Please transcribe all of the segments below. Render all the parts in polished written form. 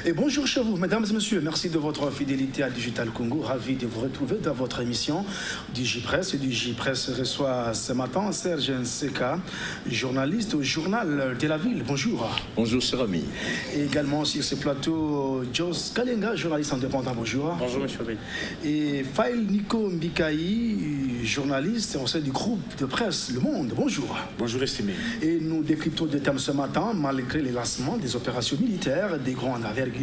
Et bonjour chez vous, mesdames et messieurs. Merci de votre fidélité à Digital Congo. Ravi de vous retrouver dans votre émission DigiPresse. DigiPresse reçoit ce matin Serge Nseka, journaliste au Journal de la Ville. Bonjour. Bonjour, cher ami. Et également sur ce plateau, Jos Kalenga, journaliste indépendant. Bonjour. Bonjour, monsieur Abel. Et Faïl Nico Mbikaï, journaliste au sein du groupe de presse Le Monde. Bonjour. Bonjour, estimé. Et nous décryptons des thèmes ce matin, malgré les lancements des opérations militaires des grandes envergure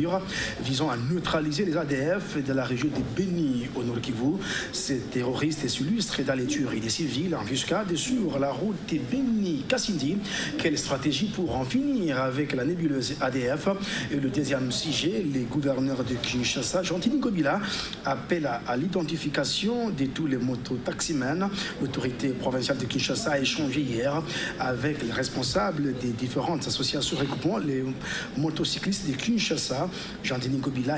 visant à neutraliser les ADF de la région de Beni au Nord Kivu. Ces terroristes s'illustrent dans les tueries des civils en embuscade sur la route de Beni-Kassindi. Quelle stratégie pour en finir avec la nébuleuse ADF? Et le deuxième sujet, les gouverneurs de Kinshasa, Jean-Denis Ngobila, appellent à l'identification de tous les mototaximens. L'autorité provinciale de Kinshasa a échangé hier avec les responsables des différentes associations regroupant les motocyclistes de Kinshasa. Jean-Denis Ngobila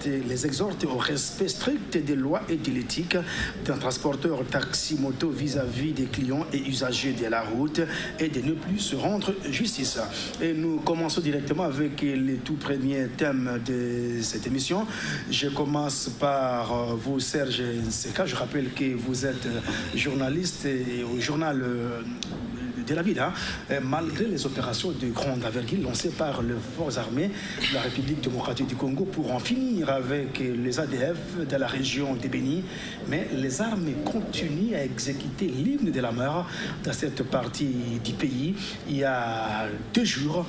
les exhorte au respect strict des lois et de l'éthique d'un transporteur taxi-moto vis-à-vis des clients et usagers de la route et de ne plus se rendre justice. Et nous commençons directement avec les tout premiers thèmes de cette émission. Je commence par vous, Serge Nseka. Je rappelle que vous êtes journaliste au journal de la ville, malgré les opérations de grande envergure lancées par les forces armées de la République démocratique du Congo pour en finir avec les ADF de la région de Beni. Mais les armées continuent à exécuter l'hymne de la mort dans cette partie du pays. Il y a 2 jours,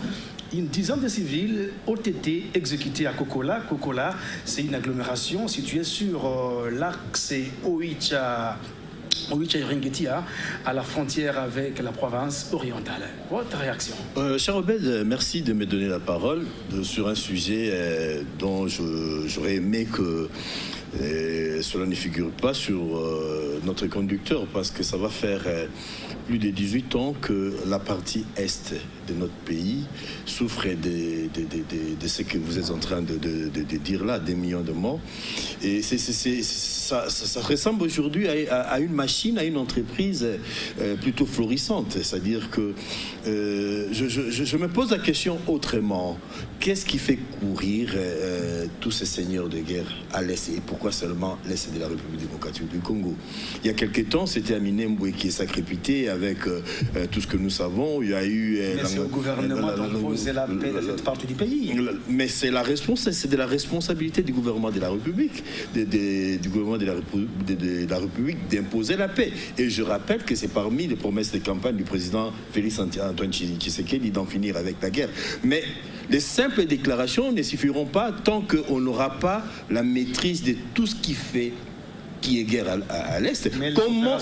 une dizaine de civils ont été exécutés à Kokola. Kokola, c'est une agglomération située sur l'axe Oicha-Iringetia, à la frontière avec la province orientale. Votre réaction? Cher Obed, merci de me donner la parole sur un sujet dont j'aurais aimé que cela ne figure pas sur notre conducteur, parce que ça va faire plus de 18 ans que la partie est de notre pays souffre de ce que vous êtes en train de dire là, des millions de morts. Et ça ressemble aujourd'hui à une machine, à une entreprise plutôt florissante. C'est-à-dire que je me pose la question autrement. Qu'est-ce qui fait courir tous ces seigneurs de guerre à l'Est, et pourquoi seulement l'Est de la République démocratique du Congo? Il y a quelques temps, c'était Aminé Mboué qui est sacrifié avec tout ce que nous savons. Il y a eu... Mais c'est au gouvernement d'imposer la paix dans cette partie du pays. Mais c'est de la responsabilité du gouvernement de la République, du gouvernement de la République d'imposer la paix. Et je rappelle que c'est parmi les promesses de campagne du président Félix Antoine Tshisekedi d'en finir avec la guerre. Mais les simples déclarations ne suffiront pas tant qu'on n'aura pas la maîtrise de tout ce qui est guerre à l'Est. Comment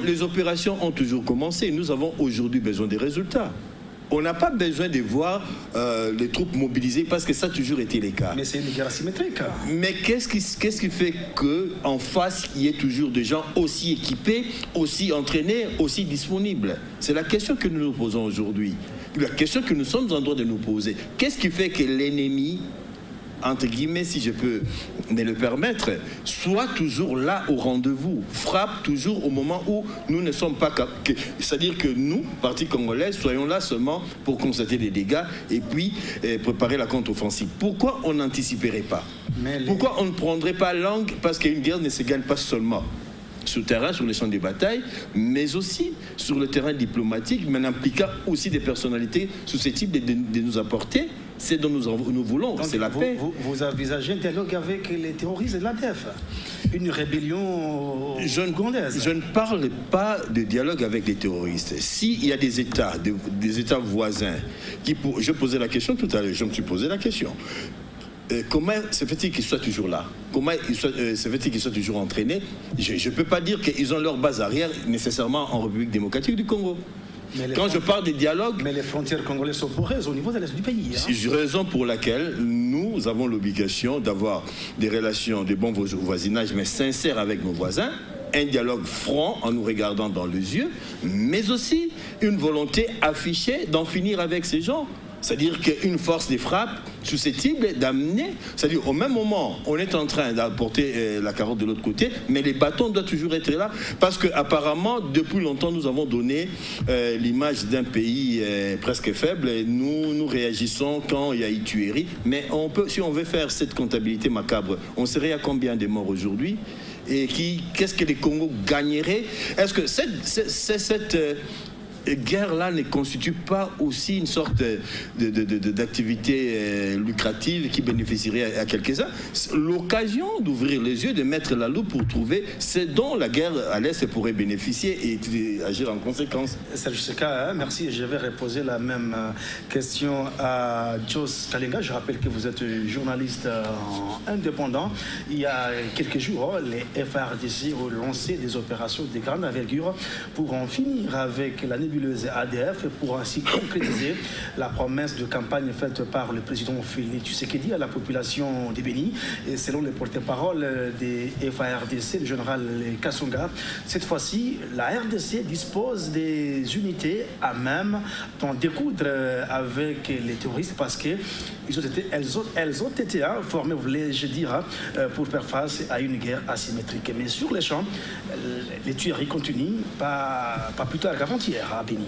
les opérations ont toujours commencé? Nous avons aujourd'hui besoin des résultats. On n'a pas besoin de voir les troupes mobilisées, parce que ça a toujours été le cas. Mais c'est une guerre asymétrique. Mais qu'est-ce qui fait qu'en face, il y ait toujours des gens aussi équipés, aussi entraînés, aussi disponibles? C'est la question que nous nous posons aujourd'hui. La question que nous sommes en droit de nous poser. Qu'est-ce qui fait que l'ennemi, entre guillemets, si je peux me le permettre, soit toujours là au rendez-vous, frappe toujours au moment où nous ne sommes pas capables. C'est-à-dire que nous, parti congolais, soyons là seulement pour constater les dégâts et puis préparer la contre-offensive. Pourquoi on n'anticiperait pas? Pourquoi on ne prendrait pas langue? Parce qu'une guerre ne se gagne pas seulement sur le terrain, sur les champs de bataille, mais aussi sur le terrain diplomatique, mais en impliquant aussi des personnalités susceptibles de nous apporter ce dont nous voulons, c'est la paix. Vous envisagez un dialogue avec les terroristes de l'ADF? Une rébellion ougandaise? Je ne parle pas de dialogue avec les terroristes. S'il y a des États voisins, je posais la question tout à l'heure, je me suis posé la question. Comment se fait-il qu'ils soient toujours là? Comment se fait-il qu'ils soient toujours entraînés? Je ne peux pas dire qu'ils ont leur base arrière nécessairement en République démocratique du Congo. Quand je parle des dialogues... Mais les frontières congolaises sont poreuses au niveau de l'Est du pays. C'est raison pour laquelle nous avons l'obligation d'avoir des relations de bon voisinage, mais sincères avec nos voisins, un dialogue franc en nous regardant dans les yeux, mais aussi une volonté affichée d'en finir avec ces gens. C'est-à-dire qu'une force de frappe susceptible d'amener, c'est-à-dire au même moment, on est en train d'apporter la carotte de l'autre côté, mais les bâtons doivent toujours être là, parce qu'apparemment, depuis longtemps, nous avons donné l'image d'un pays presque faible. Nous réagissons quand il y a une tuerie, mais si on veut faire cette comptabilité macabre, on serait à combien de morts aujourd'hui? Et qu'est-ce que les Congos gagneraient? Est-ce que cette guerre-là ne constitue pas aussi une sorte d'activité lucrative qui bénéficierait à quelques-uns? L'occasion d'ouvrir les yeux, de mettre la loupe pour trouver ce dont la guerre à l'Est pourrait bénéficier et agir en conséquence. Serge Seka, merci. Je vais reposer la même question à Jos Kalenga. Je rappelle que vous êtes journaliste indépendant. Il y a quelques jours, les FARDC ont lancé des opérations de grande envergure pour en finir avec la nébuleuse ADF et pour ainsi concrétiser la promesse de campagne faite par le président Félix Tshisekedi à la population des Béni. Et selon le porte-parole des FARDC, le général Kasonga, cette fois-ci, la RDC dispose des unités à même d'en découdre avec les terroristes parce qu'elles ont été formées, voulais-je dire, pour faire face à une guerre asymétrique. Mais sur les champs, les tueries continuent, pas plus tard qu'avant-hier à Béni.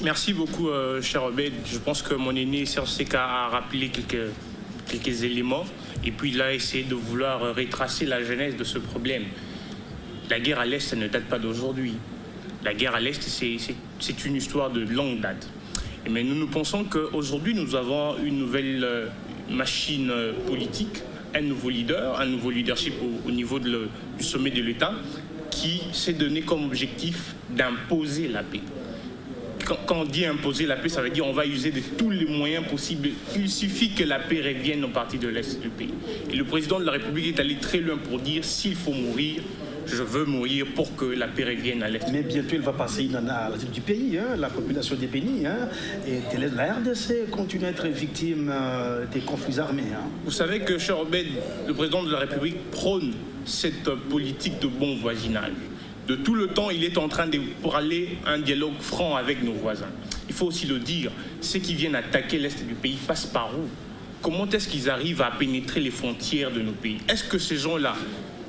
Merci beaucoup, cher Obed. Je pense que mon aîné Serge Seka a rappelé quelques éléments et puis il a essayé de vouloir retracer la genèse de ce problème. La guerre à l'Est, ça ne date pas d'aujourd'hui. La guerre à l'Est, c'est une histoire de longue date. Mais nous pensons qu'aujourd'hui, nous avons une nouvelle machine politique, un nouveau leadership au niveau du sommet de l'État qui s'est donné comme objectif d'imposer la paix. Quand on dit imposer la paix, ça veut dire qu'on va user de tous les moyens possibles. Il suffit que la paix revienne aux parties de l'Est du pays. Et le président de la République est allé très loin pour dire s'il faut mourir, je veux mourir pour que la paix revienne à l'Est. Mais bientôt, il va passer à la tête du pays, la population des Béni, et la RDC continue à être victime des conflits armés. Vous savez que, cher Obed, le président de la République prône cette politique de bon voisinage. De tout le temps, il est en train de parler un dialogue franc avec nos voisins. Il faut aussi le dire, ceux qui viennent attaquer l'Est du pays passent par où? Comment est-ce qu'ils arrivent à pénétrer les frontières de nos pays? Est-ce que ces gens-là,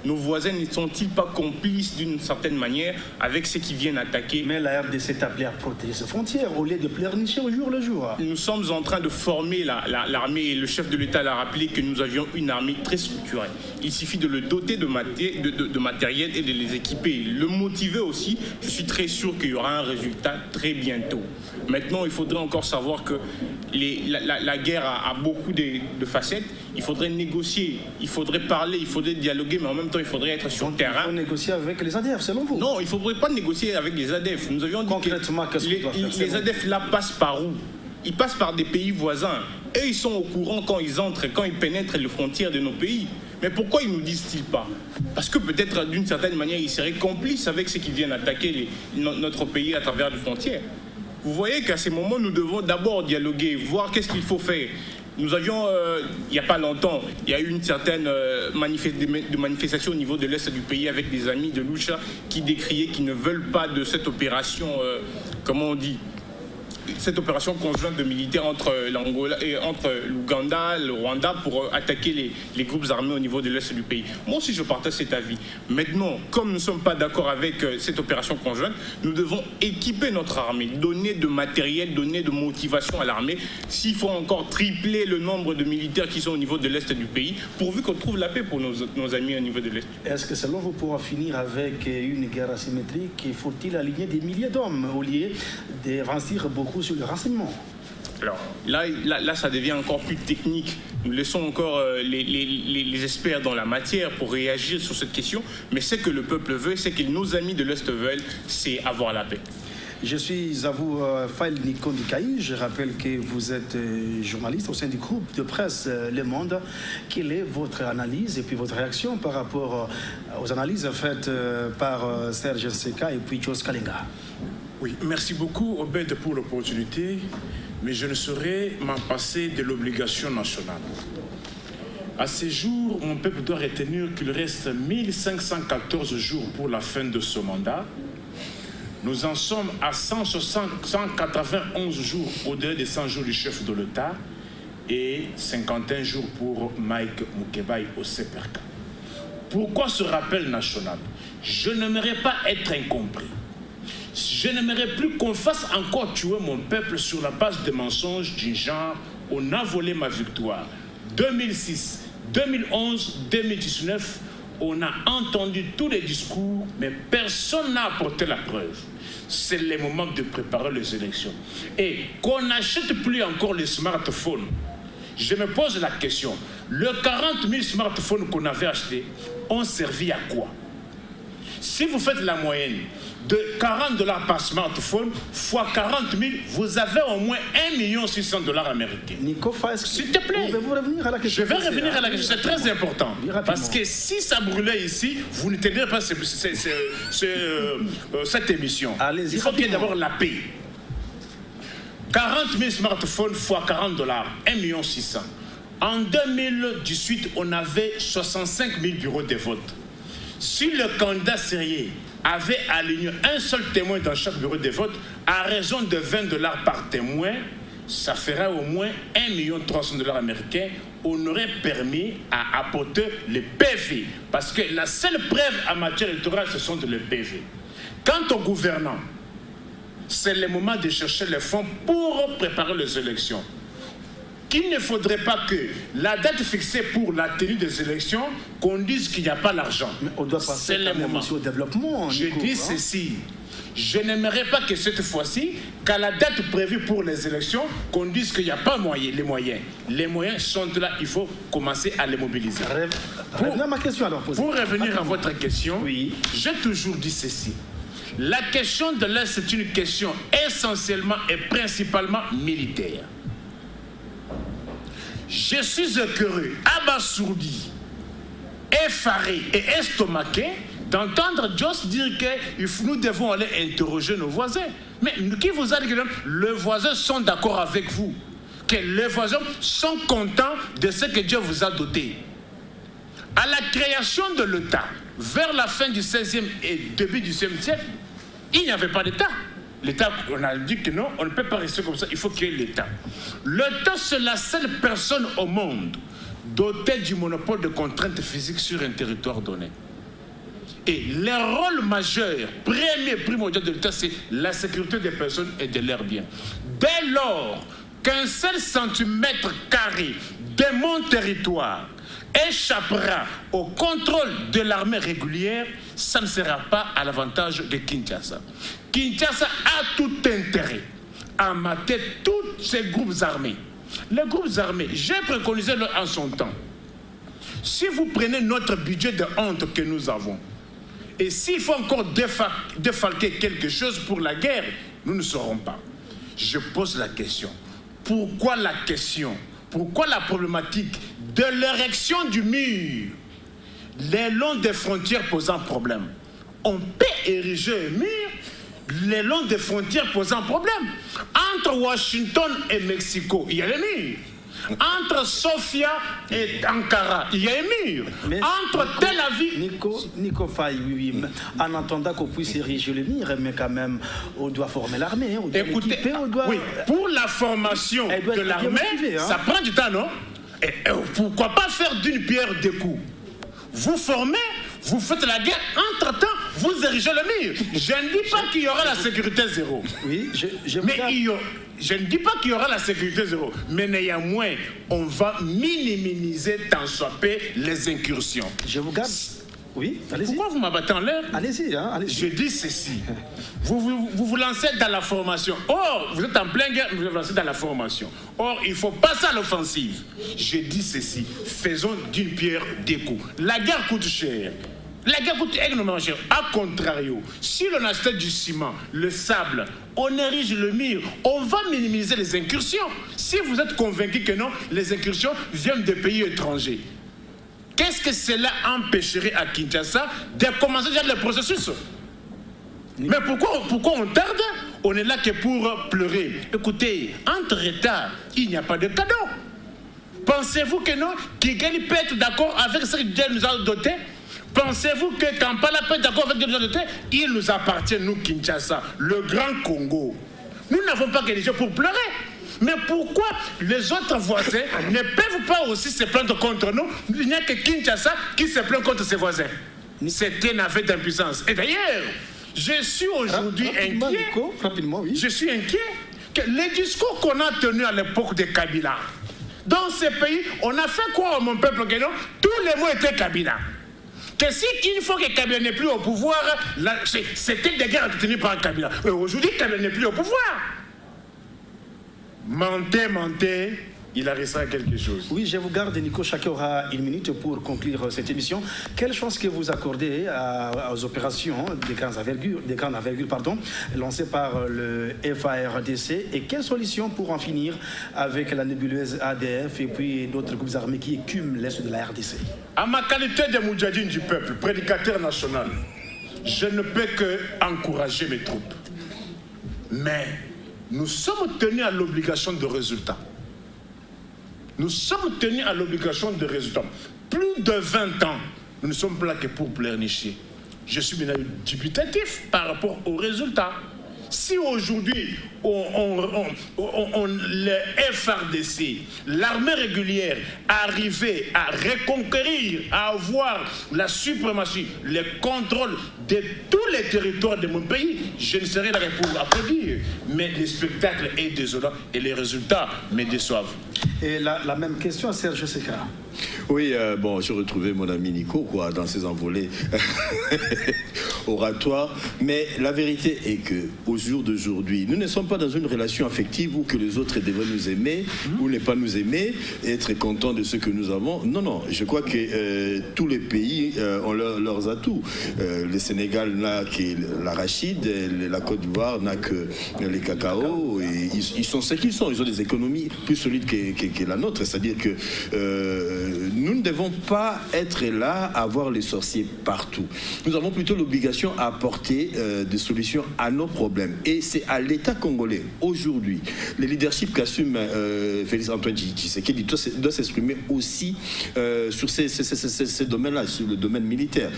nos voisins, ne sont-ils pas complices d'une certaine manière avec ceux qui viennent attaquer? Mais la RDC est appelée à protéger ses frontières au lieu de pleurnicher au jour le jour. Nous sommes en train de former l'armée et le chef de l'État l'a rappelé que nous avions une armée très structurée. Il suffit de le doter de matériel et de les équiper. Le motiver aussi, je suis très sûr qu'il y aura un résultat très bientôt. Maintenant, il faudrait encore savoir que la guerre a beaucoup de facettes. Il faudrait négocier, il faudrait parler, il faudrait dialoguer, mais en même temps, il faudrait être sur le terrain. Il faut négocier avec les ADF, selon vous? Non, il ne faudrait pas négocier avec les ADF. Nous avions dit concrètement, qu'est-ce qu'on doit faire? Les ADF là passent par où? Ils passent par des pays voisins. Et ils sont au courant quand ils entrent, quand ils pénètrent les frontières de nos pays. Mais pourquoi ils ne nous disent-ils pas? Parce que peut-être d'une certaine manière, ils seraient complices avec ceux qui viennent attaquer notre pays à travers les frontières. Vous voyez qu'à ces moments, nous devons d'abord dialoguer, voir qu'est-ce qu'il faut faire. Nous avions, il n'y a pas longtemps, il y a eu une certaine manifestation au niveau de l'Est du pays avec des amis de Lucha qui décriaient qu'ils ne veulent pas de cette opération, comment on dit, cette opération conjointe de militaires entre l'Angola et entre l'Ouganda, le Rwanda pour attaquer les groupes armés au niveau de l'Est du pays. Moi aussi, je partage cet avis. Maintenant, comme nous ne sommes pas d'accord avec cette opération conjointe, nous devons équiper notre armée, donner de matériel, donner de motivation à l'armée. S'il faut encore tripler le nombre de militaires qui sont au niveau de l'Est du pays, pourvu qu'on trouve la paix pour nos amis au niveau de l'Est. Est-ce que selon vous, pour finir avec une guerre asymétrique, faut-il aligner des milliers d'hommes au lieu d'investir beaucoup sur le renseignement? Alors là, ça devient encore plus technique. Nous laissons encore les experts dans la matière pour réagir sur cette question. Mais ce que le peuple veut, c'est que nos amis de l'Est veulent, c'est avoir la paix. Je suis à vous, Faïl Nikondikaï. Je rappelle que vous êtes journaliste au sein du groupe de presse Le Monde. Quelle est votre analyse et puis votre réaction par rapport aux analyses faites par Serge Seka et puis Jos Kalenga? Oui, merci beaucoup, Obed, pour l'opportunité, mais je ne saurais m'en passer de l'obligation nationale. À ce jour, mon peuple doit retenir qu'il reste 1514 jours pour la fin de ce mandat. Nous en sommes à 191 jours au-delà des 100 jours du chef de l'État. et 51 jours pour Mike Mukebai au CPRK. Pourquoi ce rappel national? Je n'aimerais pas être incompris. Je n'aimerais plus qu'on fasse encore tuer mon peuple sur la base de mensonges du genre « on a volé ma victoire ». 2006, 2011, 2019, on a entendu tous les discours, mais personne n'a apporté la preuve. C'est le moment de préparer les élections. Et qu'on n'achète plus encore les smartphones. Je me pose la question, le 40 000 smartphones qu'on avait achetés ont servi à quoi? Si vous faites la moyenne de 40 $ par smartphone fois 40 000, vous avez au moins 1 600 $ américains. Nico, s'il te plaît, vous revenir à la question. Je vais revenir à la question, c'est très important. Parce que si ça brûlait ici, vous ne tenirez pas cette émission. Il faut qu'il y ait d'abord la paix. 40 000 smartphones fois 40 $, 1 600 000. En 2018, on avait 65 000 bureaux de vote. Si le candidat sérieux avait aligné un seul témoin dans chaque bureau de vote, à raison de 20 $ par témoin, ça ferait au moins 1 300 000 $ américains. On aurait permis à apporter le PV. Parce que la seule preuve en matière électorale, ce sont les PV. Quant aux gouvernants, c'est le moment de chercher les fonds pour préparer les élections. Qu'il ne faudrait pas que la date fixée pour la tenue des élections, qu'on dise qu'il n'y a pas l'argent. On doit passer le moment au développement. Je dis ceci. Je n'aimerais pas que cette fois-ci, qu'à la date prévue pour les élections, qu'on dise qu'il n'y a pas les moyens. Les moyens sont là, il faut commencer à les mobiliser. Pour revenir à votre question, oui. J'ai toujours dit ceci. La question de l'Est, c'est une question essentiellement et principalement militaire. Je suis écœuré, abasourdi, effaré et estomaqué d'entendre Joss dire que nous devons aller interroger nos voisins. Mais qui vous a dit que les voisins sont d'accord avec vous? Que les voisins sont contents de ce que Dieu vous a doté? À la création de l'État, vers la fin du XVIe et début du XVIe siècle, il n'y avait pas d'État. L'État, on a dit que non, on ne peut pas rester comme ça, il faut qu'il y ait l'État. L'État, c'est la seule personne au monde dotée du monopole de contraintes physiques sur un territoire donné. Et le rôle majeur, primordial de l'État, c'est la sécurité des personnes et de leurs biens. Dès lors qu'un seul centimètre carré de mon territoire échappera au contrôle de l'armée régulière, ça ne sera pas à l'avantage de Kinshasa. Kinshasa a tout intérêt à mater tous ces groupes armés. Les groupes armés, j'ai préconisé en son temps. Si vous prenez notre budget de honte que nous avons, et s'il faut encore défalquer quelque chose pour la guerre, nous ne saurons pas. Je pose la question. Pourquoi la question? Pourquoi la problématique de l'érection du mur le long des frontières posant problème? On peut ériger un mur le long des frontières posant problème. Entre Washington et Mexico, il y a le mur. Entre Sofia et Ankara, il y a un mur. Mais entre Tel Aviv... Nico Faye, oui. En attendant qu'on puisse ériger le mur, mais quand même, on doit former l'armée. Écoutez, oui, pour la formation de l'armée, ça prend du temps, non? Et pourquoi pas faire d'une pierre deux coups? Vous formez, vous faites la guerre, entre-temps, vous érigez le mur. Je ne dis pas qu'il y aura la sécurité zéro. Oui, je ne dis pas qu'il y aura la sécurité zéro, mais néanmoins, on va minimiser tant soit peu les incursions. Je vous garde. Oui, allez-y. Pourquoi vous m'abattez en l'air? Allez-y, allez-y. Je dis ceci. Vous lancez dans la formation. Or, vous êtes en pleine guerre, vous vous lancez dans la formation. Or, il faut passer à l'offensive. Je dis ceci. Faisons d'une pierre deux coups. La guerre coûte cher. La guerre coûte énormément cher. A contrario, si l'on achète du ciment, le sable, on érige le mur, on va minimiser les incursions. Si vous êtes convaincu que non, les incursions viennent des pays étrangers, qu'est-ce que cela empêcherait à Kinshasa de commencer déjà le processus? Mais pourquoi on tarde? On est là que pour pleurer. Écoutez, entre États, il n'y a pas de cadeau. Pensez-vous que non, Kigali peut être d'accord avec ce que Dieu nous a doté? Pensez-vous que Kampala peut être d'accord avec Dieu nous a doté? Il nous appartient, nous, Kinshasa, le grand Congo. Nous n'avons pas que les gens pour pleurer. Mais pourquoi les autres voisins ne peuvent pas aussi se plaindre contre nous? Il n'y a que Kinshasa qui se plaint contre ses voisins. C'est un aveu d'impuissance. Et d'ailleurs, je suis aujourd'hui inquiet. Rapidement, oui. Je suis inquiet que les discours qu'on a tenus à l'époque de Kabila, dans ces pays, on a fait quoi à mon peuple que non? Tous les mots étaient Kabila. Que si une fois que Kabila n'est plus au pouvoir, c'était des guerres tenues par Kabila. Mais aujourd'hui, Kabila n'est plus au pouvoir. Mentez, il arrivera quelque chose. Oui, je vous garde, Nico. Chacun aura une minute pour conclure cette émission. Quelle chance que vous accordez aux opérations de grande envergure, lancées par le FARDC, et quelle solution pour en finir avec la nébuleuse ADF et puis d'autres groupes armés qui écument l'est de la RDC? À ma qualité de moudjahidine du peuple, prédicateur national, je ne peux qu'encourager mes troupes. Mais nous sommes tenus à l'obligation de résultat. Nous sommes tenus à l'obligation de résultat. Plus de 20 ans, nous ne sommes pas là que pour pleurnicher. Je suis maintenant dubitatif par rapport aux résultats. Si aujourd'hui, le FARDC, l'armée régulière, arrivait à reconquérir, à avoir la suprématie, le contrôle de tous les territoires de mon pays, je ne serais là pour applaudir. Mais le spectacle est désolant et les résultats me déçoivent. Et la même question à Serge Seka. Oui, je retrouvais mon ami Nico dans ses envolées oratoires. Mais la vérité est qu'au jour d'aujourd'hui, nous ne sommes pas dans une relation affective où que les autres devraient nous aimer ou ne pas nous aimer et être contents de ce que nous avons. Non, je crois que tous les pays ont leurs atouts. Le Sénégal n'a que l'arachide, la Côte d'Ivoire n'a que les cacao. Et ils sont ce qu'ils sont. Ils ont des économies plus solides que la nôtre. C'est-à-dire que nous ne devons pas être là à voir les sorciers partout. Nous avons plutôt l'obligation à apporter des solutions à nos problèmes. Et c'est à l'État congolais, aujourd'hui, le leadership qu'assume Félix Antoine Tshisekedi doit s'exprimer aussi sur ces domaines-là, sur le domaine militaire.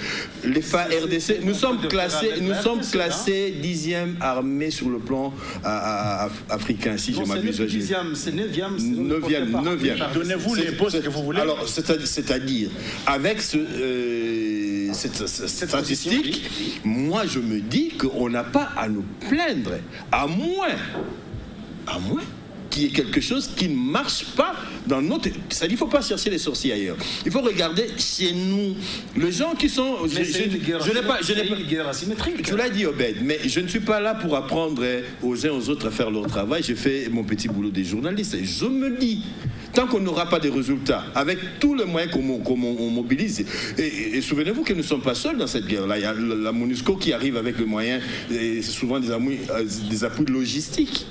Les FARDC, nous sommes classés 10e armée sur le plan africain, si je m'abuse. C'est 9e. 9e. Donnez-vous les postes que vous voulez. Alors, c'est-à-dire, avec cette statistique, moi je me dis qu'on n'a pas à nous plaindre, à moins qu'il y ait quelque chose qui ne marche pas dans notre... C'est-à-dire, il ne faut pas chercher les sorciers ailleurs. Il faut regarder chez nous. Les gens qui sont... Je n'ai pas une guerre asymétrique. Tu l'as dit, Obed, mais je ne suis pas là pour apprendre aux uns aux autres à faire leur travail. J'ai fait mon petit boulot des journalistes. Et je me dis, tant qu'on n'aura pas de résultats, avec tous les moyens qu'on mobilise, et souvenez-vous que nous ne sommes pas seuls dans cette guerre-là. Il y a la MONUSCO qui arrive avec les moyens, et c'est souvent des appuis logistiques.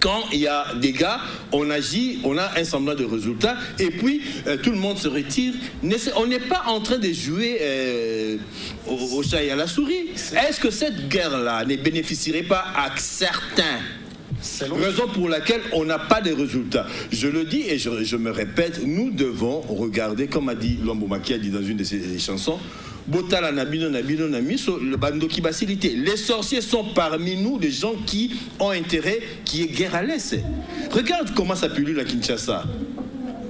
Quand il y a des gars, on agit, on a un semblant de résultat, et puis tout le monde se retire. On n'est pas en train de jouer au chat et à la souris. Est-ce que cette guerre-là ne bénéficierait pas à certains? Raison pour laquelle on n'a pas de résultats. Je le dis et je me répète, nous devons regarder, comme a dit Lwambo-Makia dans une de ses chansons, Botala Nabino Nabino Namiso, le bando qui facilite. Les sorciers sont parmi nous des gens qui ont intérêt qu'il y ait guerre à l'Est. Regarde comment ça pullule à Kinshasa,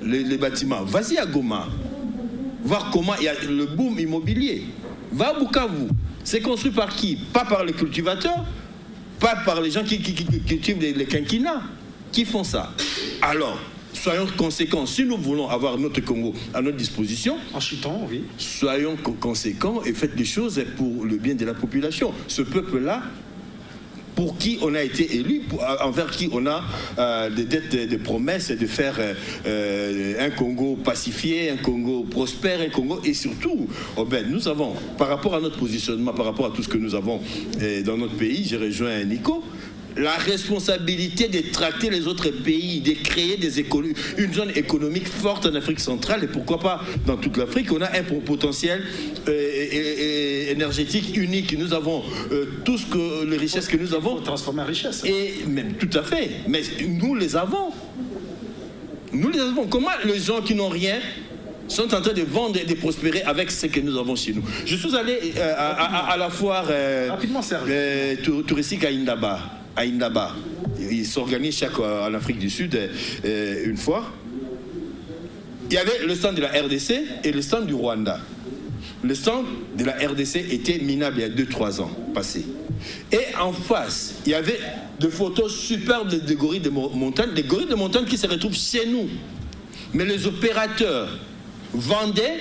les bâtiments. Vas-y à Goma, voir comment il y a le boom immobilier. Va à Bukavu, c'est construit par qui? Pas par les cultivateurs, pas par les gens qui cultivent les quinquennats, qui font ça. Alors, soyons conséquents. Si nous voulons avoir notre Congo à notre disposition, en chutant, oui. Soyons conséquents et faites des choses pour le bien de la population. Ce peuple-là, pour qui on a été élu, envers qui on a des dettes, des promesses de faire un Congo pacifié, un Congo prospère, un Congo, et surtout, nous avons, par rapport à notre positionnement, par rapport à tout ce que nous avons dans notre pays, j'ai rejoint Nico, la responsabilité de tracter les autres pays, de créer une zone économique forte en Afrique centrale, et pourquoi pas dans toute l'Afrique. On a un potentiel énergétique unique. Nous avons les richesses que nous avons. Transformer en richesse. Et même tout à fait. Mais nous les avons. Nous les avons. Comment les gens qui n'ont rien sont en train de vendre et de prospérer avec ce que nous avons chez nous? Je suis allé à la foire touristique à Indaba. qui s'organise en Afrique du Sud une fois. Il y avait le stand de la RDC et le stand du Rwanda. Le stand de la RDC était minable il y a 2-3 ans passés. Et en face, il y avait des photos superbes des gorilles de montagne qui se retrouvent chez nous. Mais les opérateurs vendaient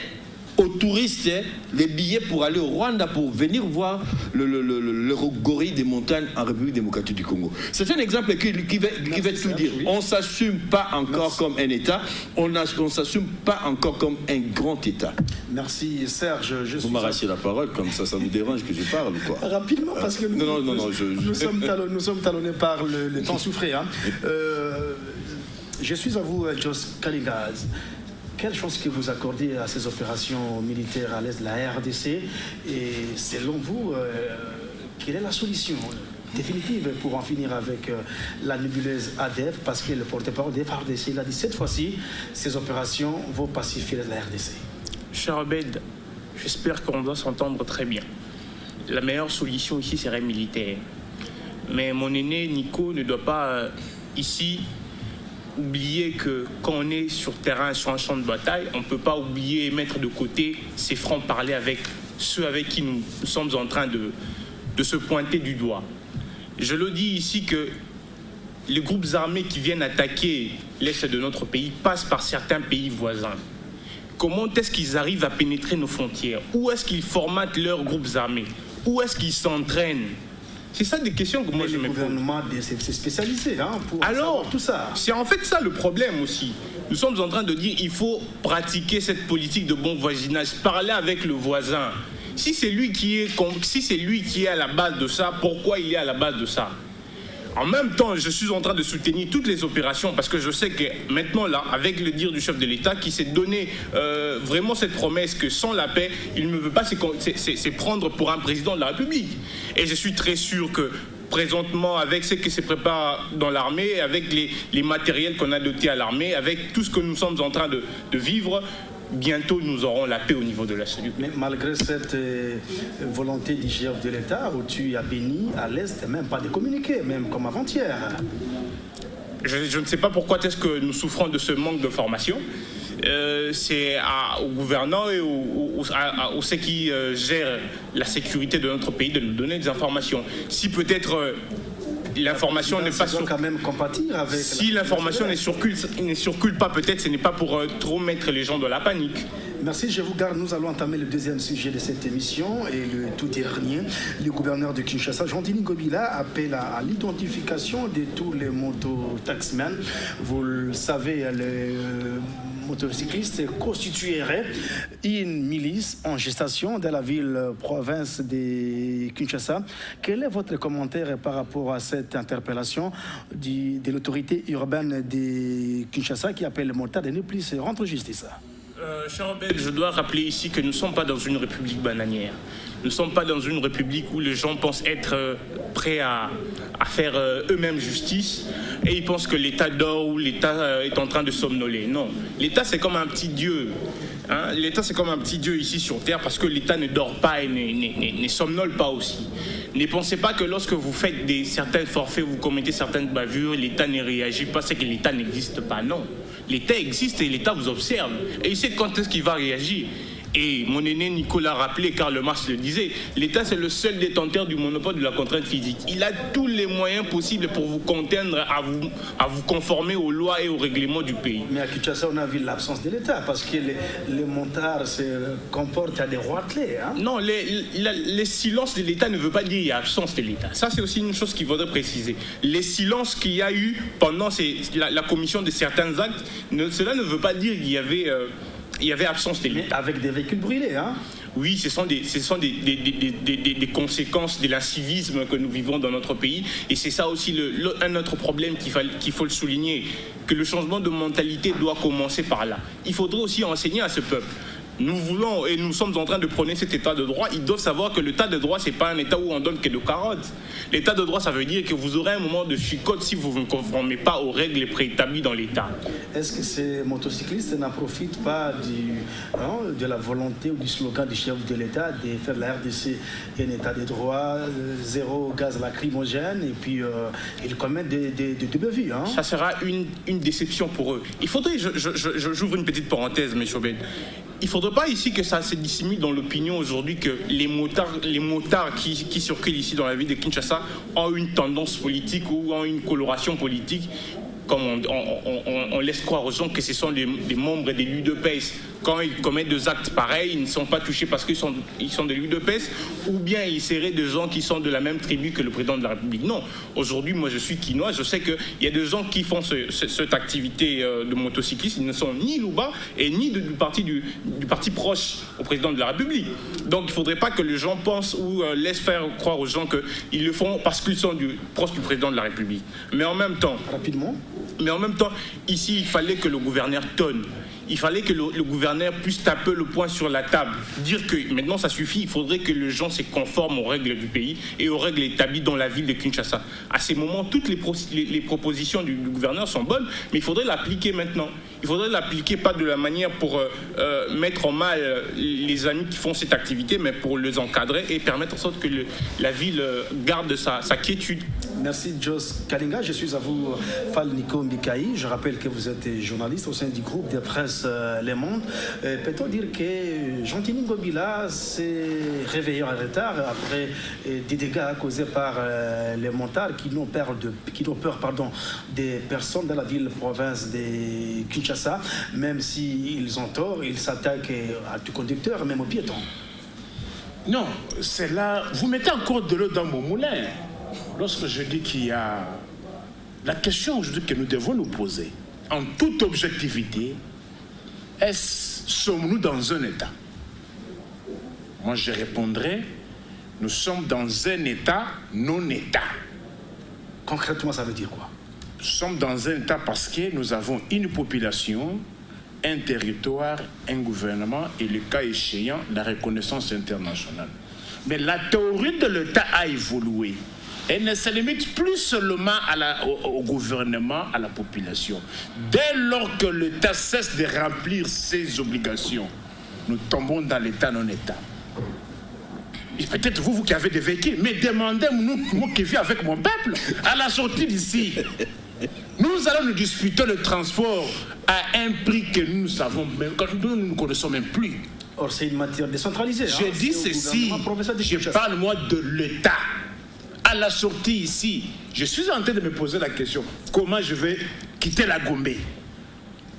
aux touristes les billets pour aller au Rwanda pour venir voir le gorille des montagnes en République démocratique du Congo. C'est un exemple qui va tout dire. On ne s'assume pas encore comme un État, on ne s'assume pas encore comme un grand État. Merci Serge. Vous m'arrachez la parole, comme ça vous dérange que je parle ou quoi? Rapidement, parce que nous sommes talonnés par le temps souffré. Hein. Je suis à vous, Jos Kaligaz. Quelle chance que vous accordez à ces opérations militaires à l'est de la RDC et selon vous, quelle est la solution définitive pour en finir avec la nébuleuse ADF parce que le porte-parole des RDC il a dit cette fois-ci, ces opérations vont pacifier la RDC. Cher Obed, j'espère qu'on doit s'entendre très bien. La meilleure solution ici serait militaire. Mais mon aîné Nico ne doit pas ici oublier que quand on est sur terrain, sur un champ de bataille, on ne peut pas oublier et mettre de côté ces francs-parler avec ceux avec qui nous sommes en train de se pointer du doigt. Je le dis ici que les groupes armés qui viennent attaquer l'est de notre pays passent par certains pays voisins. Comment est-ce qu'ils arrivent à pénétrer nos frontières? Où est-ce qu'ils formatent leurs groupes armés? Où est-ce qu'ils s'entraînent? C'est ça des questions que moi je me pose. Le gouvernement s'est spécialisé pour savoir tout ça. C'est en fait ça le problème aussi. Nous sommes en train de dire qu'il faut pratiquer cette politique de bon voisinage, parler avec le voisin. Si c'est lui qui est à la base de ça, pourquoi il est à la base de ça? En même temps, je suis en train de soutenir toutes les opérations parce que je sais que maintenant, là, avec le dire du chef de l'État qui s'est donné vraiment cette promesse que sans la paix, il ne veut pas se prendre pour un président de la République. Et je suis très sûr que présentement, avec ce qui se prépare dans l'armée, avec les matériels qu'on a dotés à l'armée, avec tout ce que nous sommes en train de vivre, bientôt nous aurons la paix au niveau de la sécurité. Mais malgré cette volonté du chef de l'État, où tu as béni à l'Est, même pas de communiquer, même comme avant-hier. Je ne sais pas pourquoi est-ce que nous souffrons de ce manque de formation. C'est aux gouvernants et aux ceux qui gèrent la sécurité de notre pays de nous donner des informations. Si peut-être l'information n'est pas quand même compatir avec. Si l'information ne circule pas, peut-être ce n'est pas pour trop mettre les gens dans la panique. Merci, je vous garde. Nous allons entamer le deuxième sujet de cette émission et le tout dernier. Le gouverneur de Kinshasa, Jean-Denis Ngobila, appelle à l'identification de tous les mototaximens. Vous le savez, les motocyclistes constitueraient une milice en gestation dans la ville-province de Kinshasa. Quel est votre commentaire par rapport à cette interpellation de l'autorité urbaine de Kinshasa qui appelle les motards de ne plus se rendre justice? Cher Obed, je dois rappeler ici que nous ne sommes pas dans une république bananière. Nous ne sommes pas dans une république où les gens pensent être prêts à faire eux-mêmes justice et ils pensent que l'État dort ou l'État est en train de somnoler. Non, l'État c'est comme un petit dieu. Hein? L'État c'est comme un petit dieu ici sur Terre parce que l'État ne dort pas et ne somnole pas aussi. Ne pensez pas que lorsque vous faites certains forfaits, vous commettez certaines bavures, l'État ne réagit pas, c'est que l'État n'existe pas. Non, l'État existe et l'État vous observe. Et il sait quand est-ce qu'il va réagir. Et mon aîné Nicolas rappelé, Karl Marx le disait, l'État c'est le seul détenteur du monopole de la contrainte physique. Il a tous les moyens possibles pour vous contraindre à vous conformer aux lois et aux règlements du pays. Mais à Kinshasa, on a vu l'absence de l'État parce que les montards se comportent à des roitelets. Hein? Non, les silences de l'État ne veut pas dire qu'il y a absence de l'État. Ça, c'est aussi une chose qu'il faudrait préciser. Les silences qu'il y a eu pendant la commission de certains actes, cela ne veut pas dire qu'il y avait absence de l'État. Mais avec des véhicules brûlés, hein? Oui, ce sont des conséquences de l'incivisme que nous vivons dans notre pays. Et c'est ça aussi un autre problème qu'il faut le souligner, que le changement de mentalité doit commencer par là. Il faudrait aussi enseigner à ce peuple. nous voulons et nous sommes en train de prôner cet état de droit, ils doivent savoir que l'état de droit, c'est pas un état où on donne que de carottes. L'état de droit, ça veut dire que vous aurez un moment de chicote si vous ne vous conformez pas aux règles préétablies dans l'état. Est-ce que ces motocyclistes n'en profitent pas de la volonté ou du slogan du chef de l'État de faire la RDC un état de droit, zéro gaz lacrymogène, et puis ils commettent des bévues, Ça sera une déception pour eux. Il faudrait, j'ouvre une petite parenthèse, M. Obed, il ne faudrait pas ici que ça se dissimule dans l'opinion aujourd'hui que les motards qui circulent ici dans la ville de Kinshasa ont une tendance politique ou ont une coloration politique, comme on laisse croire aux gens que ce sont des membres des l'UDPS. Quand ils commettent des actes pareils, ils ne sont pas touchés parce qu'ils sont de l'UDPS, ou bien ils seraient des gens qui sont de la même tribu que le président de la République. Non, aujourd'hui, moi je suis quinois, je sais qu'il y a des gens qui font cette activité de motocycliste, ils ne sont ni Louba et ni du parti proche au président de la République. Donc il ne faudrait pas que les gens pensent ou laissent faire croire aux gens qu'ils le font parce qu'ils sont proches du président de la République. Mais en même temps, ici, il fallait que le gouverneur tonne. Il fallait que le gouverneur puisse taper le poing sur la table, dire que maintenant ça suffit, il faudrait que les gens se conforment aux règles du pays et aux règles établies dans la ville de Kinshasa. À ces moments, toutes les propositions du gouverneur sont bonnes, mais il faudrait l'appliquer maintenant. Il faudrait l'appliquer pas de la manière pour mettre en mal les amis qui font cette activité, mais pour les encadrer et permettre en sorte que la ville garde sa quiétude. Merci Jos Kalinga, je suis à vous Fall Nico Mbikaï. Je rappelle que vous êtes journaliste au sein du groupe de presse Le Monde. Peut-on dire que Jean-Tini Ngobila s'est réveillé en retard après des dégâts causés par les motards qui n'ont peur des personnes de la ville-province de Kinshasa, même s'ils ont tort, ils s'attaquent à tout conducteur, même aux piétons. Non, c'est là, vous mettez encore de l'eau dans mon moulin. Lorsque je dis qu'il y a la question aujourd'hui que nous devons nous poser, en toute objectivité, sommes-nous dans un état? Moi je répondrai, nous sommes dans un état non-état. Concrètement, ça veut dire quoi? Nous sommes dans un état parce que nous avons une population, un territoire, un gouvernement et le cas échéant, la reconnaissance internationale. Mais la théorie de l'État a évolué. Elle ne se limite plus seulement au gouvernement, à la population. Dès lors que l'État cesse de remplir ses obligations, nous tombons dans l'État non-État. Peut-être vous qui avez des véhicules, mais demandez-moi, moi qui vis avec mon peuple, à la sortie d'ici, nous allons nous disputer le transport à un prix que nous savons même, que nous ne connaissons même plus. Or, c'est une matière décentralisée. Je dis ceci, je parle moi de l'État. À la sortie ici, je suis en train de me poser la question, comment je vais quitter la Gombe?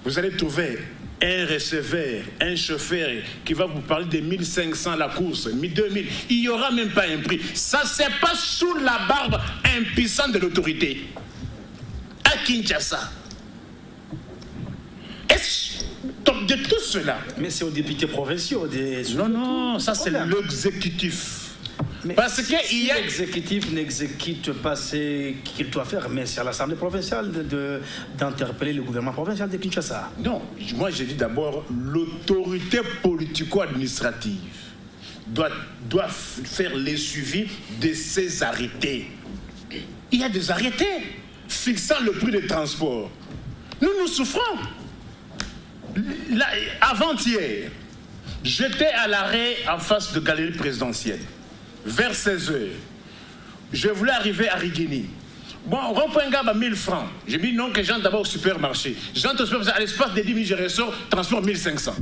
Vous allez trouver un receveur, un chauffeur qui va vous parler de 1500 la course, 2000. Il n'y aura même pas un prix. Ça se passe sous la barbe impuissante de l'autorité. À Kinshasa. De tout cela. Mais c'est aux députés provinciaux. Non, ça c'est l'exécutif. Mais parce que si l'exécutif n'exécute pas ce qu'il doit faire, mais c'est à l'Assemblée provinciale d'interpeller le gouvernement provincial de Kinshasa. Non, moi j'ai dit d'abord l'autorité politico-administrative doit faire le suivi de ces arrêtés. Il y a des arrêtés fixant le prix des transports. Nous souffrons. Avant-hier, j'étais à l'arrêt en face de galerie présidentielle. Vers 16h, je voulais arriver à Rigini. Bon, rond-point Gab à 1000 francs. J'ai dit non, que j'entre d'abord au supermarché. J'entre au supermarché, à l'espace de 10 000, je ressors, transport 1500.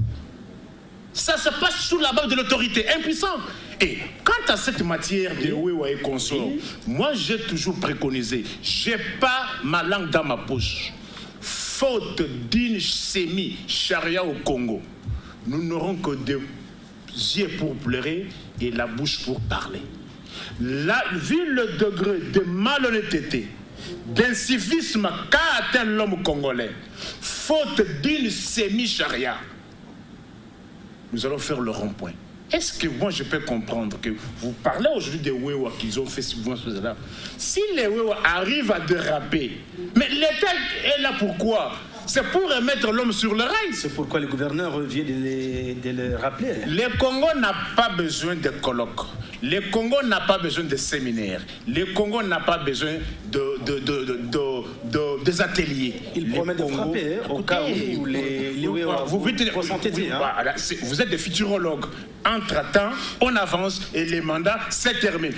Ça se passe sous la barre de l'autorité, impuissant. Et quant à cette matière de Wewa et consorts, moi j'ai toujours préconisé, j'ai pas ma langue dans ma poche. Faute d'une semi-charia au Congo, nous n'aurons que des yeux pour pleurer et la bouche pour parler. Vu le degré de malhonnêteté, d'incivisme qu'a atteint l'homme congolais, faute d'une semi-charia, nous allons faire le rond-point. Est-ce que moi je peux comprendre que vous parlez aujourd'hui des Wewa qu'ils ont fait cela? Si les Wewa arrivent à déraper, mais l'État est là pourquoi? C'est pour remettre l'homme sur le rail. C'est pourquoi le gouverneur vient de le rappeler. Le Congo n'a pas besoin de colloques. Le Congo n'a pas besoin de séminaires. Le Congo n'a pas besoin des ateliers. Il promet de frapper au cas où vous êtes des futurologues. Entre-temps, on avance et les mandats se terminent.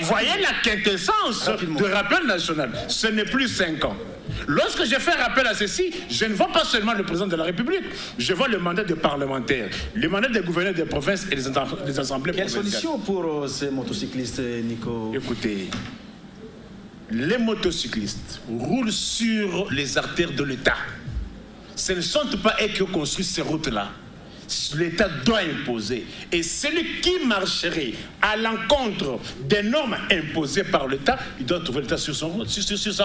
Voyez la quintessence de rappel national. Ce n'est plus 5 ans. Lorsque je fais rappel à ceci, je ne vois pas seulement le président de la République, je vois le mandat des parlementaires, le mandat des gouverneurs des provinces et des assemblées provinciales. Quelle solution pour ces motocyclistes, Nico? Écoutez, les motocyclistes roulent sur les artères de l'État. Ce ne sont pas eux qui ont construit ces routes-là. L'État doit imposer. Et celui qui marcherait à l'encontre des normes imposées par l'État, il doit trouver l'État sur sa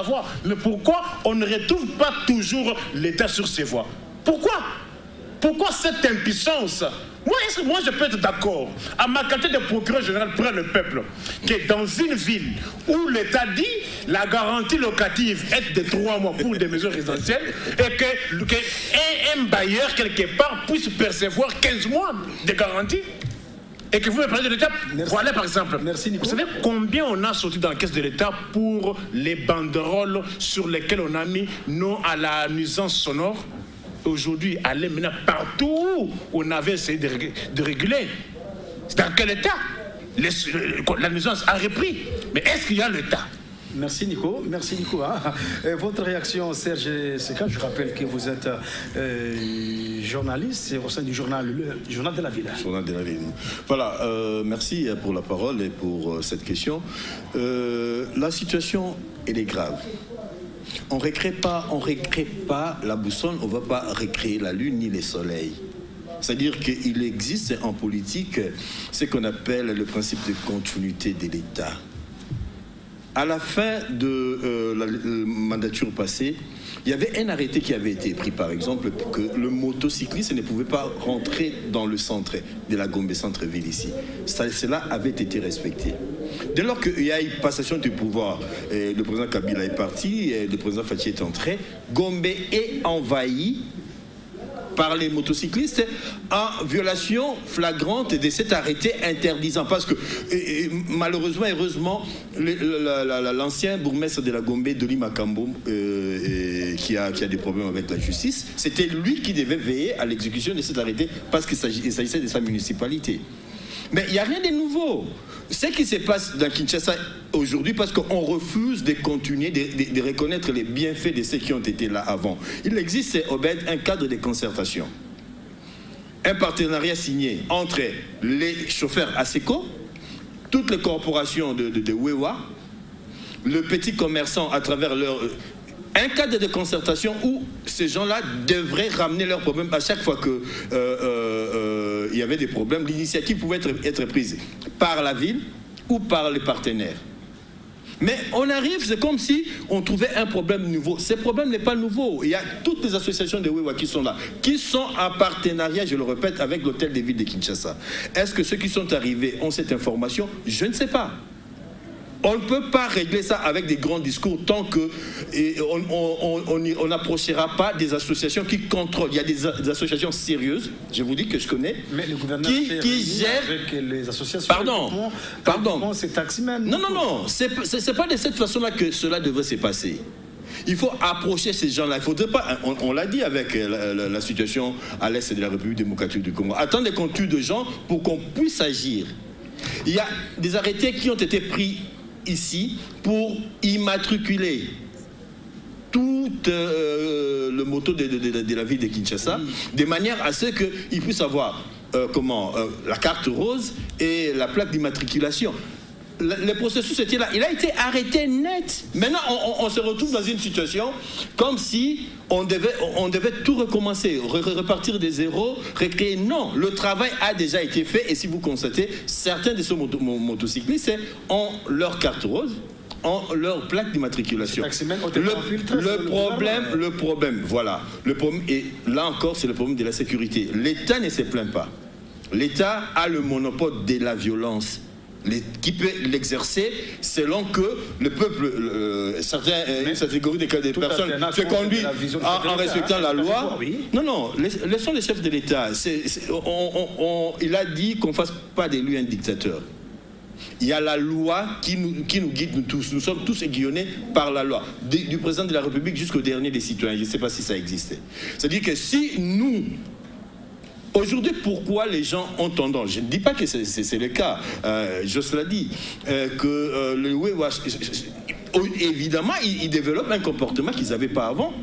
voie. Mais pourquoi on ne retrouve pas toujours l'État sur ses voies? Pourquoi cette impuissance? Moi, je peux être d'accord, à ma qualité de procureur général près le peuple, que dans une ville où l'État dit la garantie locative est de 3 mois pour des mesures résidentielles et qu'un bailleur quelque part puisse percevoir 15 mois de garantie et que vous me parlez de l'État. Voilà par exemple. Merci, Nico. Vous savez combien on a sorti dans la caisse de l'État pour les banderoles sur lesquelles on a mis non à la nuisance sonore? Aujourd'hui, allez maintenant partout où on avait essayé de réguler. C'est dans quel état? La nuisance a repris. Mais est-ce qu'il y a l'État? Merci Nico. Merci Nico. Votre réaction, Serge Seka, je rappelle que vous êtes journaliste au sein du journal de la ville. Journal de la ville. Voilà, merci pour la parole et pour cette question. La situation, elle est grave. On ne recrée pas la boussole, on ne va pas recréer la lune ni les soleils. C'est-à-dire qu'il existe en politique ce qu'on appelle le principe de continuité de l'État. À la fin de la mandature passée, il y avait un arrêté qui avait été pris, par exemple, pour que le motocycliste ne pouvait pas rentrer dans le centre de la Gombe centre-ville ici. Cela avait été respecté. Dès lors qu'il y a eu passation du pouvoir, le président Kabila est parti, le président Fathi est entré, Gombe est envahi par les motocyclistes en violation flagrante de cet arrêté interdisant. Parce que malheureusement, heureusement, l'ancien bourgmestre de la Gombe, Doli Makambo, qui a des problèmes avec la justice, c'était lui qui devait veiller à l'exécution de cet arrêté parce qu'il s'agissait de sa municipalité. Mais il n'y a rien de nouveau. Ce qui se passe dans Kinshasa aujourd'hui, parce qu'on refuse de continuer, de reconnaître les bienfaits de ceux qui ont été là avant. Il existe, Obed, un cadre de concertation. Un partenariat signé entre les chauffeurs ASECO, toutes les corporations de WEWA, le petit commerçant à travers leur... Un cadre de concertation où ces gens-là devraient ramener leurs problèmes à chaque fois qu'il y avait des problèmes. L'initiative pouvait être prise par la ville ou par les partenaires. Mais on arrive, c'est comme si on trouvait un problème nouveau. Ce problème n'est pas nouveau. Il y a toutes les associations de WEWA qui sont là, qui sont en partenariat, je le répète, avec l'hôtel de ville de Kinshasa. Est-ce que ceux qui sont arrivés ont cette information? Je ne sais pas. On ne peut pas régler ça avec des grands discours tant qu'on n'approchera pas des associations qui contrôlent. Il y a des associations sérieuses, je vous dis que je connais, mais le gouvernement qui gèrent avec les associations. Pardon. C'est taximan. Non. C'est pas de cette façon-là que cela devrait se passer. Il faut approcher ces gens-là. Il faudrait pas. On l'a dit avec la situation à l'est de la République démocratique du Congo. Attendre des contenus de gens pour qu'on puisse agir. Il y a des arrêtés qui ont été pris ici pour immatriculer tout le moto de la ville de Kinshasa, de manière à ce qu'ils puissent avoir la carte rose et la plaque d'immatriculation. Le processus était là, il a été arrêté net. Maintenant, on se retrouve dans une situation comme si on devait tout recommencer, repartir des zéros, recréer. Non, le travail a déjà été fait et si vous constatez, certains de ces motocyclistes ont leur carte rose, ont leur plaque d'immatriculation. Le problème, voilà. Le problème, et là encore, c'est le problème de la sécurité. L'État ne se plaint pas. L'État a le monopole de la violence. qui peut l'exercer selon que le peuple, une catégorie de personnes se conduit en respectant la loi. Non, laissons les chefs de l'État. Il a dit qu'on ne fasse pas de lui un dictateur. Il y a la loi qui nous guide, nous tous. Nous sommes tous aiguillonnés par la loi, du président de la République jusqu'au dernier des citoyens. Je ne sais pas si ça existait. C'est-à-dire que si nous... Aujourd'hui, pourquoi les gens ont tendance, je ne dis pas que c'est le cas, je l'ai dit, que le Wewa, évidemment, ils développent un comportement qu'ils n'avaient pas avant.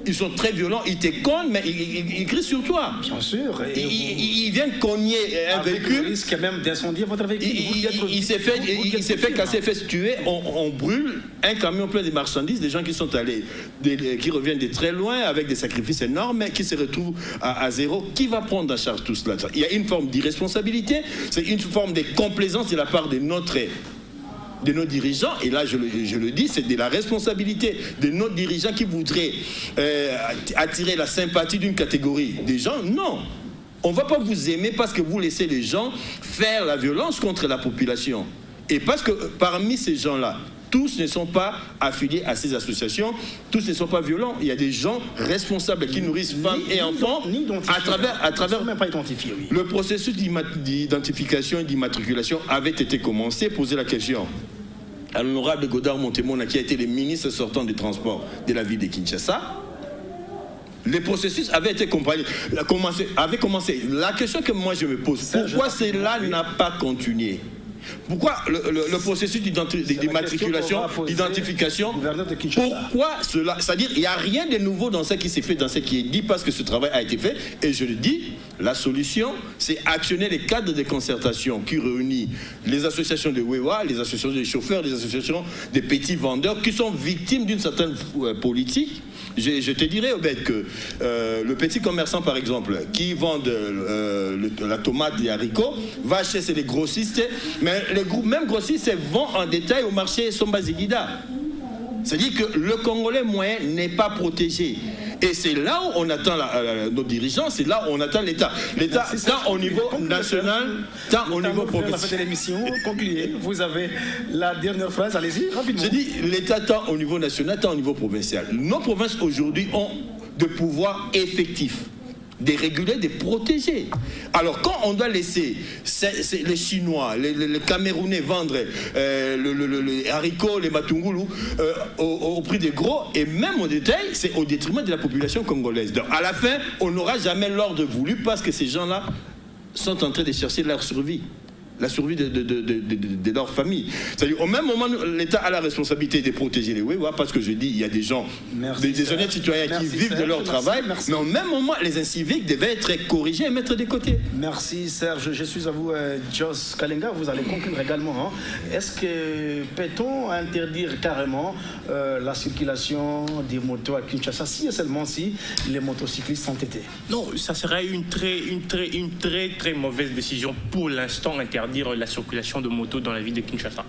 Ils sont très violents, ils te cognent, mais ils crient sur toi. Bien sûr. Ils viennent cogner un véhicule. Il risque même d'incendier votre véhicule. Il s'est fait casser, fait tuer. On brûle un camion plein de marchandises, des gens qui sont allés, qui reviennent de très loin avec des sacrifices énormes, mais qui se retrouvent à zéro. Qui va prendre en charge tout cela? Il y a une forme d'irresponsabilité, c'est une forme de complaisance de la part de nos dirigeants, et là je le dis, c'est de la responsabilité de nos dirigeants qui voudraient attirer la sympathie d'une catégorie des gens. Non, on ne va pas vous aimer parce que vous laissez les gens faire la violence contre la population. Et parce que parmi ces gens-là, tous ne sont pas affiliés à ces associations, tous ne sont pas violents. Il y a des gens responsables qui nourrissent femmes et enfants à travers même pas identifié, oui. Le processus d'identification et d'immatriculation avait été commencé. Poser la question à l'honorable Godard Montemona, qui a été le ministre sortant des Transports de la ville de Kinshasa. Le processus avait été avait commencé. La question que moi je me pose, pourquoi cela n'a pas continué? Pourquoi le processus d'immatriculation, d'identification, pourquoi cela? C'est-à-dire il n'y a rien de nouveau dans ce qui s'est fait, dans ce qui est dit, parce que ce travail a été fait. Et je le dis, la solution, c'est actionner les cadres de concertation qui réunissent les associations de Wewa, les associations des chauffeurs, les associations des petits vendeurs qui sont victimes d'une certaine politique. Je te dirais, Obed, que le petit commerçant, par exemple, qui vend la tomate, les haricots, va acheter les grossistes, mais les mêmes grossistes vendent en détail au marché Somba-Ziguida. C'est-à-dire que le Congolais moyen n'est pas protégé. Et c'est là où on attend nos dirigeants, c'est là où on attend l'État. L'État, tant au niveau national, tant au niveau provincial. Concluez, vous avez la dernière phrase, allez-y, rapidement. Je dis l'État tant au niveau national, tant au niveau provincial. Nos provinces aujourd'hui ont des pouvoirs effectifs, de réguler, de protéger. Alors quand on doit laisser les Chinois, les Camerounais vendre les haricots, les matungulu au prix des gros, et même au détail, c'est au détriment de la population congolaise. Donc à la fin, on n'aura jamais l'ordre voulu parce que ces gens-là sont en train de chercher leur survie. La survie de leur famille. C'est-à-dire, au même moment, l'État a la responsabilité de protéger les Wewa, parce que je dis, il y a des gens, des honnêtes citoyens qui vivent de leur travail, mais au même moment, les inciviques devaient être corrigés et mettre de côté. Merci Serge. Je suis à vous, Jos Kalenga. Vous allez conclure également. Est-ce que peut-on interdire carrément la circulation des motos à Kinshasa, si et seulement si les motocyclistes sont été? Non, ça serait une très mauvaise décision pour l'instant, interdire la circulation de motos dans la ville de Kinshasa.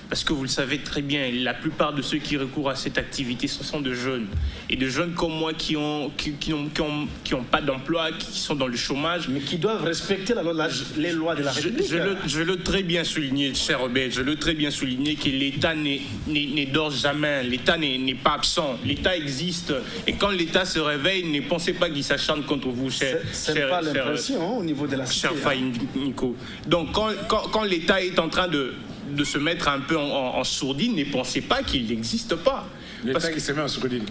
Parce que vous le savez très bien, la plupart de ceux qui recourent à cette activité, ce sont de jeunes. Et de jeunes comme moi qui ont pas d'emploi, qui sont dans le chômage. Mais qui doivent respecter les lois de la République. Je veux très bien souligner, cher Robert, je veux très bien souligner que l'État ne dort jamais. L'État n'est pas absent. L'État existe. Et quand l'État se réveille, ne pensez pas qu'il s'acharne contre vous, cher. C'est pas l'impression au niveau de la cité. Cher Faye Nico. Donc quand l'État est en train de se mettre un peu en sourdine, ne pensez pas qu'il n'existe pas. L'État qui se met en sourdine.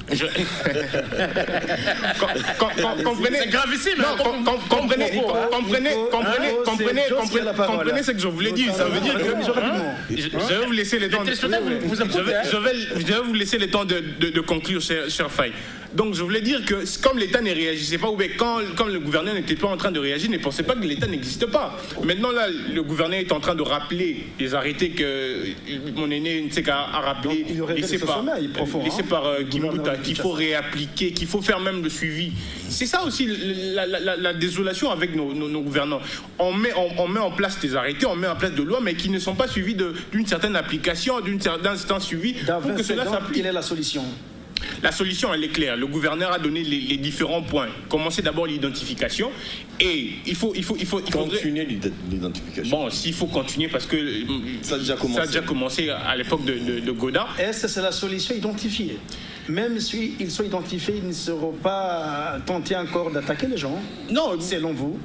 Comprenez, c'est gravissime. Comprenez ce que je voulais dire. Ça veut dire que je vais vous laisser le temps. Je vais vous laisser le temps de conclure, cher Faye. Donc je voulais dire que comme l'État ne réagissait pas, ou bien quand le gouverneur n'était pas en train de réagir, ne pensez pas que l'État n'existe pas. Maintenant là, le gouverneur est en train de rappeler les arrêtés que mon aîné Nseka a rappelé, laissé par Kimbuta, qu'il faut réappliquer, qu'il faut faire même le suivi. C'est ça aussi la désolation avec nos gouvernants. On met en place des arrêtés, on met en place de lois, mais qui ne sont pas suivis d'une certaine application, d'un certain suivi, pour que cela s'applique. Quelle est la solution? La solution, elle est claire. Le gouverneur a donné les différents points. Commencer d'abord l'identification et il faudrait... Continuer l'identification. Bon, s'il faut continuer parce que ça a déjà commencé à l'époque de Godard. Est-ce que c'est la solution identifiée? Même s'ils sont identifiés, ils ne seront pas tentés encore d'attaquer les gens? Non, selon vous?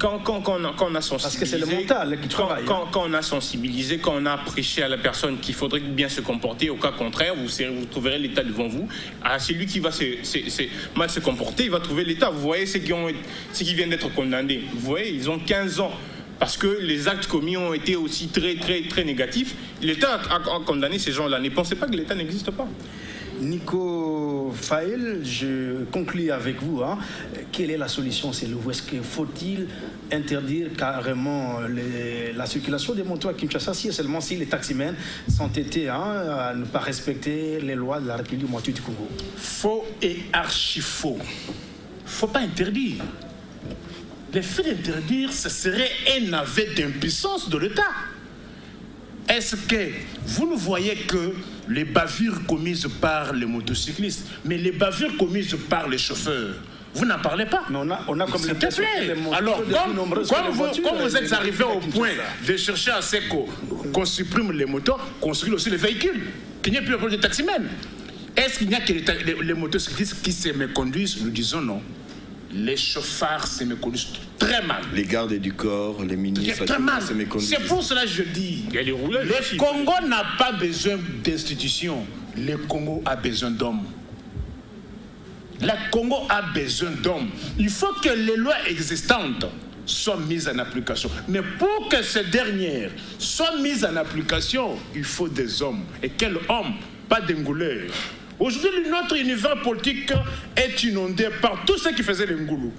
Quand on a sensibilisé... Parce que c'est le mental qui travaille. Quand on a sensibilisé, quand on a prêché à la personne qu'il faudrait bien se comporter, au cas contraire, vous trouverez l'État devant vous. Ah, c'est lui qui va mal se comporter, il va trouver l'État. Vous voyez ceux qui viennent d'être condamnés. Vous voyez, ils ont 15 ans. Parce que les actes commis ont été aussi très, très, très négatifs. L'État a condamné ces gens-là. Ne pensez pas que l'État n'existe pas. Nico Faël, je conclue avec vous. Quelle est la solution? Est-ce qu'il faut-il interdire carrément la circulation des motos à Kinshasa seulement si les taximens sont été à ne pas respecter les lois de la République démocratique du Congo? Faux et archi-faux. Faut pas interdire. Le fait d'interdire, ce serait un aveu d'impuissance de l'État. Est-ce que vous ne voyez que les bavures commises par les motocyclistes, mais les bavures commises par les chauffeurs, vous n'en parlez pas? Mais on a comme s'il te plaît. Alors, comme vous êtes arrivé au point de chercher à ce qu'on supprime les motos, qu'on supprime aussi les véhicules, qu'il n'y ait plus de problème de taximens. Est-ce qu'il n'y a que les motocyclistes qui se méconduisent? Nous disons non. Les chauffards se méconduisent très mal. Les gardes du corps, les ministres très mal. se méconduisent. C'est pour cela que je dis, le Congo n'a pas besoin d'institutions. Le Congo a besoin d'hommes. Le Congo a besoin d'hommes. Il faut que les lois existantes soient mises en application. Mais pour que ces dernières soient mises en application, il faut des hommes. Et quels hommes? Pas d'engouleurs. Aujourd'hui, notre univers politique est inondé par tous ceux qui faisaient les Ngoulou.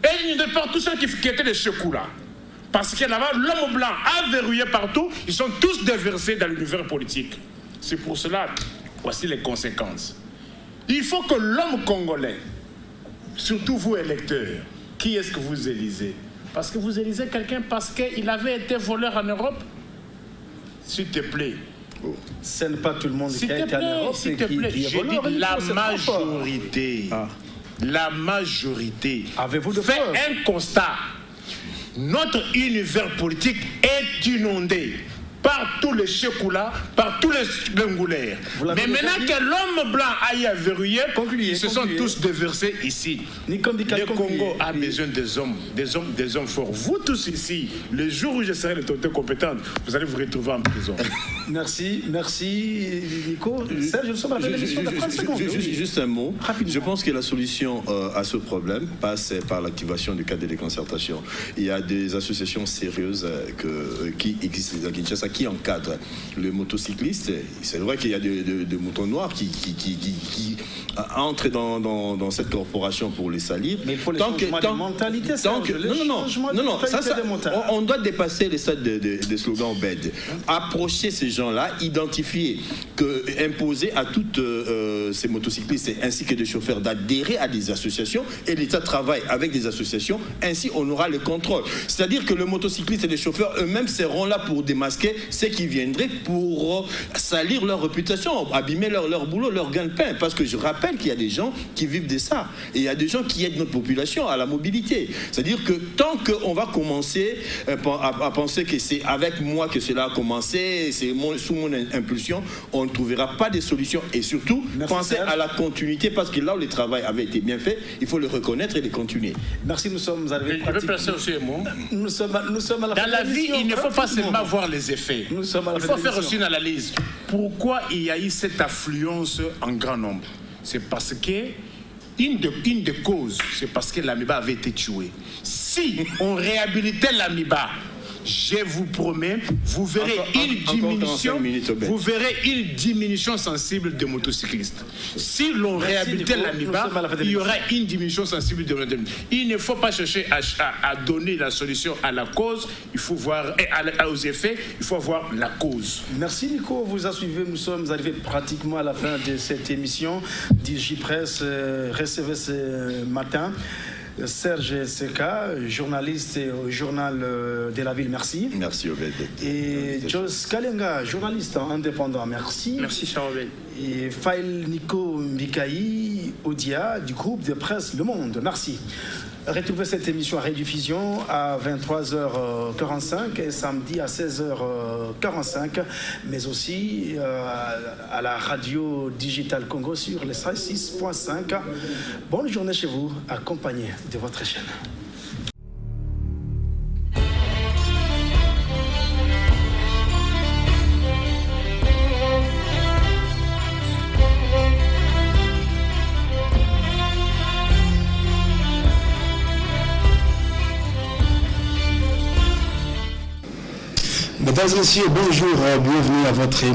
Et inondé par tous ceux qui étaient les Chekoula. Parce que là-bas, l'homme blanc a verrouillé partout, ils sont tous déversés dans l'univers politique. C'est pour cela, voici les conséquences. Il faut que l'homme congolais, surtout vous électeurs, qui est-ce que vous élisez? Parce que vous élisez quelqu'un parce qu'il avait été voleur en Europe? S'il te plaît. Ce n'est pas tout le monde qui a été en Europe et qui est voleur. La majorité, la majorité fait un constat. Notre univers politique est inondé par tous les Chekoula, par tous les Lengoulaires. Mais maintenant que l'homme blanc aille à verrouiller, ils se sont tous déversés ici. Le Congo a besoin des hommes forts. Vous tous ici, le jour où je serai l'autorité compétente, vous allez vous retrouver en prison. Merci Nico. Serge, nous sommes à la télévision de 30 secondes. Juste un mot. Rapidement. Je pense que la solution à ce problème passe par l'activation du cadre de déconcertation. Il y a des associations sérieuses qui existent à Kinshasa qui encadrent le motocycliste. C'est vrai qu'il y a des moutons noirs qui entrent dans cette corporation pour les salir. Mais il faut les changements de mentalité. Non, on doit dépasser les stades des slogans bêtes. Approcher ces gens-là, identifier, imposer à toutes ces motocyclistes ainsi que des chauffeurs d'adhérer à des associations, et l'État travaille avec des associations, ainsi on aura le contrôle. C'est-à-dire que le motocycliste et les chauffeurs eux-mêmes seront là pour démasquer ceux qui viendraient pour salir leur réputation, abîmer leur boulot, leur gain-pain. Parce que je rappelle qu'il y a des gens qui vivent de ça. Et il y a des gens qui aident notre population à la mobilité. C'est-à-dire que tant qu'on va commencer à penser que c'est avec moi que cela a commencé, c'est sous mon impulsion, on ne trouvera pas de solutions. Et surtout, penser à la continuité, parce que là où le travail avait été bien fait, il faut le reconnaître et le continuer. Merci, nous sommes arrivés. Je veux placer aussi un mot. Nous sommes à la dans la vie, il ne faut pas seulement voir les effets. Il faut faire aussi une analyse. Pourquoi il y a eu cette affluence en grand nombre? C'est parce que une des causes, c'est parce que l'Amiba avait été tué. Si on réhabilitait l'Amiba, je vous promets, vous verrez une diminution sensible des motocyclistes. Si l'on réhabilitait l'Amiba, il y aura une diminution sensible des motocyclistes. Il ne faut pas chercher à donner la solution à la cause, il faut voir aux effets, il faut voir la cause. Merci Nico, vous a suivi, nous sommes arrivés pratiquement à la fin de cette émission. DigiPresse recevait ce matin Serge Seka, journaliste au journal de la ville, merci. Merci Obed. Et Jos Kalenga, journaliste indépendant, merci. Merci Charles Obed. et Fail Nico Mikaï Odia du groupe de presse Le Monde. Merci. Retrouvez cette émission à rediffusion à 23h45 et samedi à 16h45, mais aussi à la radio Digital Congo sur les 6.5. Bonne journée chez vous, accompagné de votre chaîne. Mesdames et messieurs, bonjour, bienvenue à votre émission.